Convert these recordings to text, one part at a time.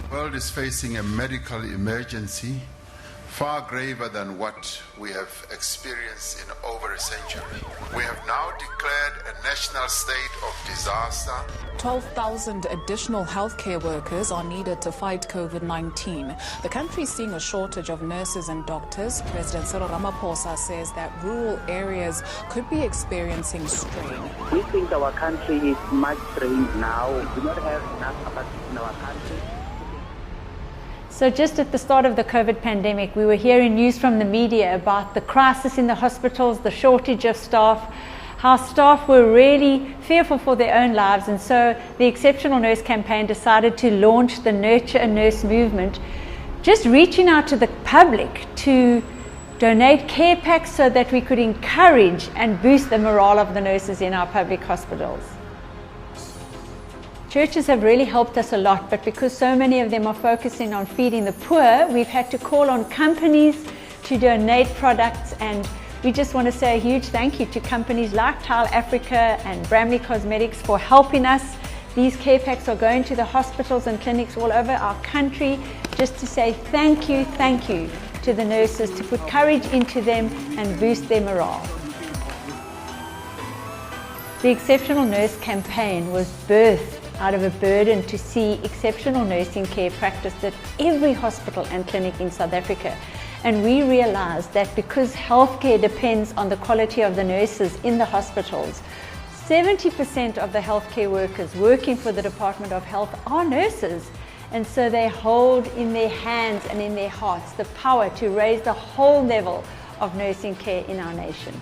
The world is facing a medical emergency far graver than what we have experienced in over a century. We have now declared a national state of disaster. 12,000 additional healthcare workers are needed to fight COVID-19. The country is seeing a shortage of nurses and doctors. President Cyril Ramaphosa says that rural areas could be experiencing strain. We think our country is much strained now. We do not have enough capacity in our country. So just at the start of the COVID pandemic, we were hearing news from the media about the crisis in the hospitals, the shortage of staff, how staff were really fearful for their own lives. And so the Exceptional Nurse campaign decided to launch the Nurture a Nurse movement, just reaching out to the public to donate care packs so that we could encourage and boost the morale of the nurses in our public hospitals. Churches have really helped us a lot, but because so many of them are focusing on feeding the poor, we've had to call on companies to donate products, and we just want to say a huge thank you to companies like Tile Africa and Bramley Cosmetics for helping us. These care packs are going to the hospitals and clinics all over our country just to say thank you to the nurses, to put courage into them and boost their morale. The Exceptional Nurse campaign was birthed out of a burden to see exceptional nursing care practiced at every hospital and clinic in South Africa. And we realized that because healthcare depends on the quality of the nurses in the hospitals, 70% of the healthcare workers working for the Department of Health are nurses. And so they hold in their hands and in their hearts the power to raise the whole level of nursing care in our nation.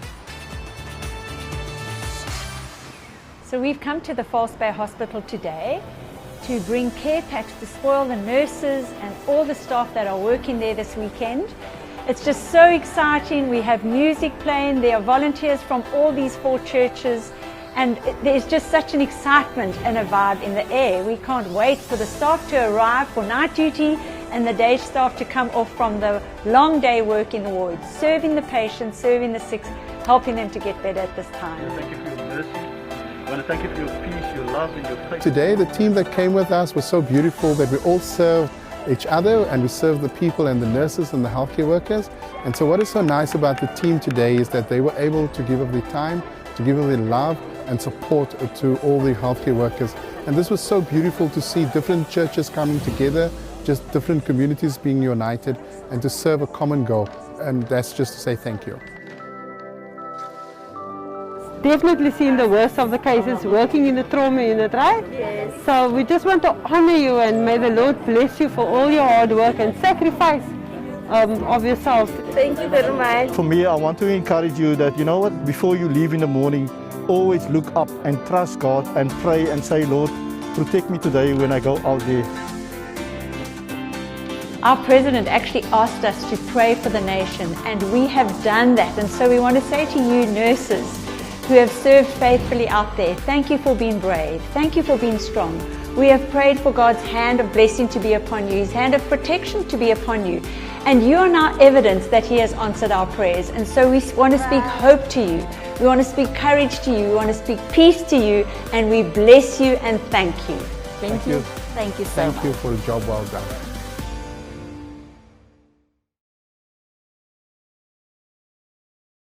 So we've come to the False Bay Hospital today to bring care packs to spoil the nurses and all the staff that are working there this weekend. It's just so exciting. We have music playing. There are volunteers from all these 4 churches, and there's just such an excitement and a vibe in the air. We can't wait for the staff to arrive for night duty and the day staff to come off from the long day work in the wards, serving the patients, serving the sick, helping them to get better at this time. Thank you for your mercy. I want to thank you for your peace, your love, and your faith. Today, the team that came with us was so beautiful that we all served each other, and we served the people and the nurses and the healthcare workers. And so what is so nice about the team today is that they were able to give of their time, to give of their love and support to all the healthcare workers. And this was so beautiful to see different churches coming together, just different communities being united and to serve a common goal. And that's just to say thank you. Definitely seen the worst of the cases working in the trauma unit, right? Yes. So we just want to honor you, and may the Lord bless you for all your hard work and sacrifice of yourself. Thank you very much. For me, I want to encourage you that, you know what, before you leave in the morning, always look up and trust God and pray and say, Lord, protect me today when I go out there. Our president actually asked us to pray for the nation, and we have done that. And so we want to say to you nurses who have served faithfully out there, thank you for being brave. Thank you for being strong. We have prayed for God's hand of blessing to be upon you, His hand of protection to be upon you. And you are now evidence that He has answered our prayers. And so we want to speak hope to you. We want to speak courage to you. We want to speak peace to you. And we bless you and thank you. Thank you. Thank you so much. Thank you for a job well done.